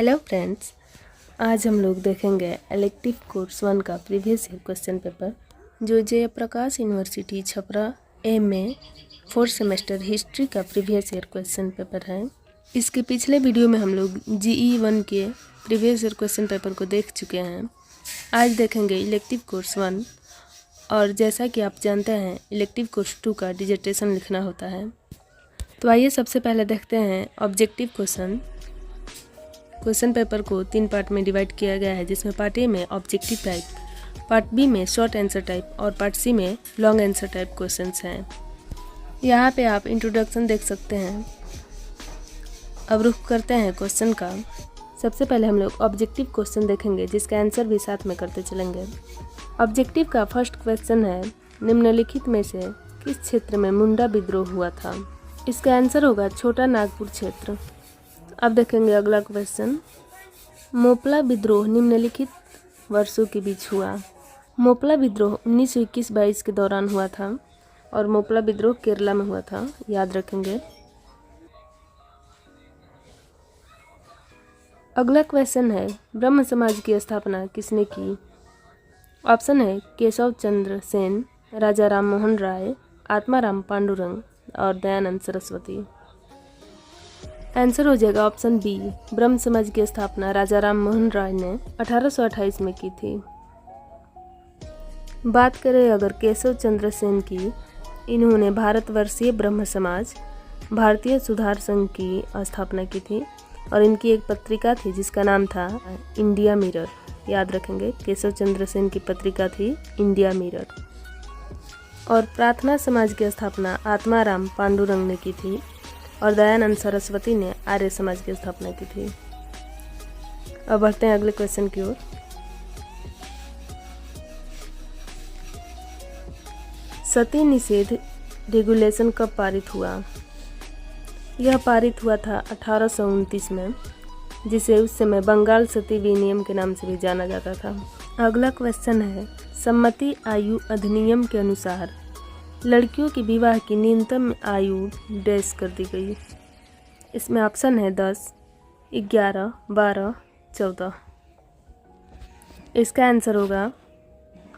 Hello friends, आज हम लोग देखेंगे इलेक्टिव कोर्स 1 का प्रीवियस ईयर क्वेश्चन पेपर जो जयप्रकाश यूनिवर्सिटी छपरा ए में 4th सेमेस्टर हिस्ट्री का प्रीवियस ईयर क्वेश्चन पेपर है। इसके पिछले वीडियो में हम लोग GE 1 के प्रीवियस ईयर क्वेश्चन पेपर को देख चुके हैं। आज देखेंगे इलेक्टिव कोर्स 1 और जैसा कि आप जानते हैं इलेक्टिव कोर्स 2 का डिसर्टेशन लिखना होता है। तो आइए सबसे पहले देखते हैं ऑब्जेक्टिव क्वेश्चन पेपर को 3 पार्ट में डिवाइड किया गया है, जिसमें पार्ट ए में ऑब्जेक्टिव टाइप, पार्ट बी में शॉर्ट आंसर टाइप और पार्ट सी में लॉन्ग आंसर टाइप क्वेश्चंस हैं। यहाँ पे आप इंट्रोडक्शन देख सकते हैं। अब रुख करते हैं क्वेश्चन का। सबसे पहले हम लोग ऑब्जेक्टिव क्वेश्चन देखेंगे, जिसका आंसर भी साथ में करते चलेंगे। ऑब्जेक्टिव का फर्स्ट क्वेश्चन है, निम्नलिखित में से किस क्षेत्र में मुंडा विद्रोह हुआ था? इसका आंसर होगा छोटा नागपुर क्षेत्र। अब देखेंगे अगला क्वेश्चन, मोपला विद्रोह निम्नलिखित वर्षों के बीच हुआ। मोपला विद्रोह 1921-22 के दौरान हुआ था और मोपला विद्रोह केरला में हुआ था, याद रखेंगे। अगला क्वेश्चन है, ब्रह्म समाज की स्थापना किसने की? ऑप्शन है केशव चंद्र सेन, राजा राम मोहन राय, आत्माराम पांडुरंग और दयानंद सरस्वती। आंसर हो जाएगा ऑप्शन बी, ब्रह्म समाज की स्थापना राजा राम मोहन राय ने 1828 में की थी। बात करें अगर केशव चंद्र सेन की, इन्होंने भारतवर्षीय ब्रह्म समाज भारतीय सुधार संघ की स्थापना की थी और इनकी एक पत्रिका थी जिसका नाम था इंडिया मिरर, याद रखेंगे। केशव चंद्र सेन की पत्रिका थी इंडिया मिरर। और प्रार्थना समाज की स्थापना आत्माराम पांडुरंग ने की थी और दयानंद सरस्वती ने आर्य समाज की स्थापना की थी। अब बढ़ते हैं अगले क्वेश्चन की ओर। सती निषेध रेगुलेशन कब पारित हुआ? यह पारित हुआ था 1829 में, जिसे उस समय बंगाल सती विनियम के नाम से भी जाना जाता था। अगला क्वेश्चन है, सम्मति आयु अधिनियम के अनुसार लड़कियों के विवाह की न्यूनतम आयु डैश कर दी गई। इसमें ऑप्शन है 10, 11, 12, 14। इसका आंसर होगा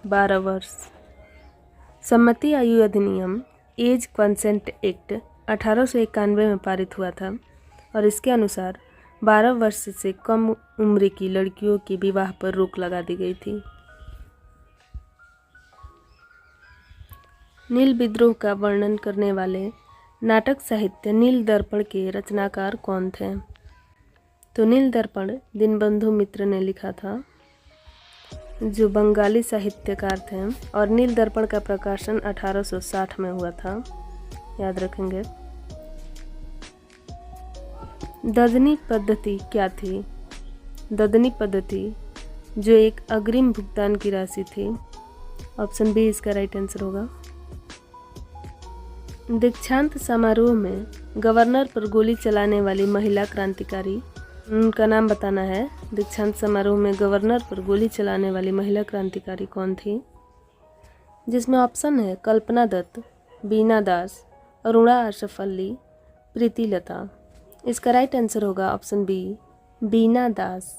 12 वर्ष। सम्मति आयु अधिनियम एज कंसेंट एक्ट 1891 में पारित हुआ था और इसके अनुसार 12 वर्ष से कम उम्र की लड़कियों के विवाह पर रोक लगा दी गई थी। नील विद्रोह का वर्णन करने वाले नाटक साहित्य नील दर्पण के रचनाकार कौन थे? तो नील दर्पण दीनबंधु मित्र ने लिखा था, जो बंगाली साहित्यकार थे, और नील दर्पण का प्रकाशन 1860 में हुआ था, याद रखेंगे। ददनी पद्धति क्या थी? ददनी पद्धति जो एक अग्रिम भुगतान की राशि थी। ऑप्शन बी इसका राइट आंसर होगा। दीक्षांत समारोह में गवर्नर पर गोली चलाने वाली महिला क्रांतिकारी, उनका नाम बताना है। दीक्षांत समारोह में गवर्नर पर गोली चलाने वाली महिला क्रांतिकारी कौन थी? जिसमें ऑप्शन है कल्पना दत्त, बीना दास, अरुणा आशफल्ली, प्रीति लता। इसका राइट आंसर होगा ऑप्शन बी, बीना दास।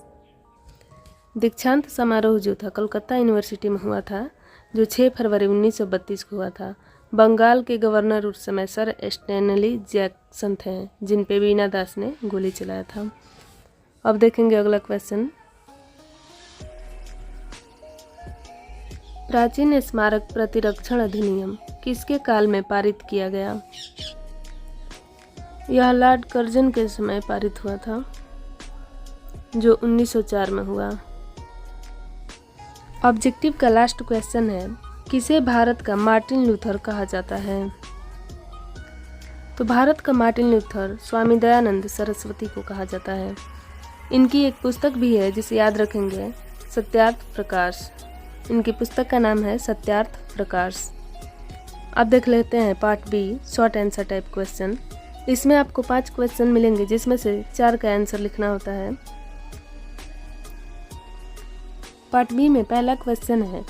दीक्षांत समारोह जो था कोलकाता यूनिवर्सिटी में हुआ था, जो 6 फरवरी 1932 को हुआ था। बंगाल के गवर्नर उस समय सर स्टैनली जैक्सन थे, जिन पे बीना दास ने गोली चलाया था। अब देखेंगे अगला क्वेश्चन, प्राचीन स्मारक प्रतिरक्षण अधिनियम किसके काल में पारित किया गया? यह लॉर्ड कर्जन के समय पारित हुआ था, जो 1904 में हुआ। ऑब्जेक्टिव का लास्ट क्वेश्चन है, किसे भारत का मार्टिन लूथर कहा जाता है? तो भारत का मार्टिन लूथर स्वामी दयानंद सरस्वती को कहा जाता है। इनकी एक पुस्तक भी है जिसे याद रखेंगे, सत्यार्थ प्रकाश। इनकी पुस्तक का नाम है सत्यार्थ प्रकाश। अब देख लेते हैं part B, short answer type question. इसमें आपको 5 क्वेश्चन मिलेंगे, जिसमें से 4 का आंसर लिखना होता है। पार्ट बी में पहला क्वेश्चन है,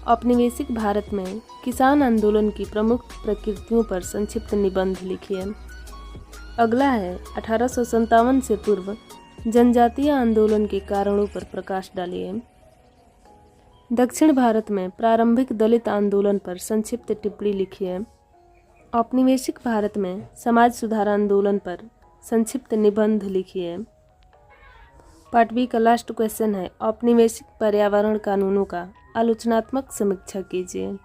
औपनिवेशिक भारत में किसान आंदोलन की प्रमुख प्रकृतियों पर संक्षिप्त निबंध लिखिए। अगला है 1857 से पूर्व जनजातीय आंदोलन के कारणों पर प्रकाश डालिए। दक्षिण भारत में प्रारंभिक दलित आंदोलन पर संक्षिप्त टिप्पणी लिखिए। औपनिवेशिक भारत में समाज सुधार आंदोलन पर संक्षिप्त निबंध लिखिए। पार्ट बी का लास्ट क्वेश्चन है, औपनिवेशिक पर्यावरण कानूनों का आलोचनात्मक समीक्षा कीजिए।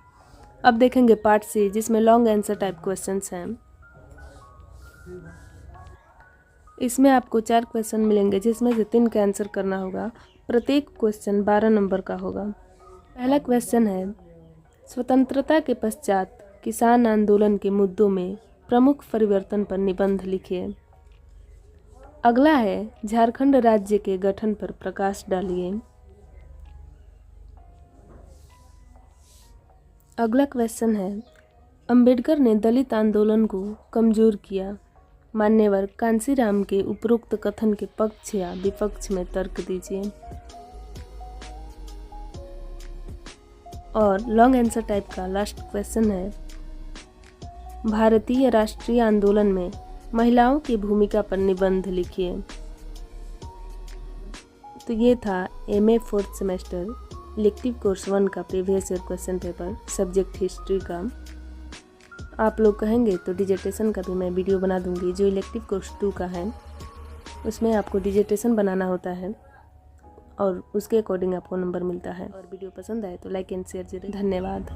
अब देखेंगे पार्ट सी, जिसमें लॉन्ग आंसर टाइप क्वेश्चंस हैं। इसमें आपको 4 क्वेश्चन मिलेंगे, जिसमें से 3 का आंसर करना होगा। प्रत्येक क्वेश्चन 12 नंबर का होगा। पहला क्वेश्चन है, स्वतंत्रता के पश्चात किसान आंदोलन के मुद्दों में प्रमुख परिवर्तन पर निबंध लिखिए। अगला है, झारखंड राज्य के गठन पर प्रकाश डालिए। अगला क्वेश्चन है, अंबेडकर ने दलित आंदोलन को कमजोर किया। मान्यवर कांशीराम के उपरोक्त कथन के पक्ष या विपक्ष में तर्क दीजिए। और लॉन्ग आंसर टाइप का लास्ट क्वेश्चन है, भारतीय राष्ट्रीय आंदोलन में महिलाओं की भूमिका पर निबंध लिखिए। तो ये था MA 4th semester elective course 1 का previous year question paper subject history का। आप लोग कहेंगे तो डिजिटेशन का भी मैं वीडियो बना दूंगी। जो इलेक्टिव कोर्स 2 का है उसमें आपको डिजिटेशन बनाना होता है और उसके अकॉर्डिंग आपको नंबर मिलता है। और वीडियो पसंद आए तो लाइक एंड शेयर जरूर। धन्यवाद।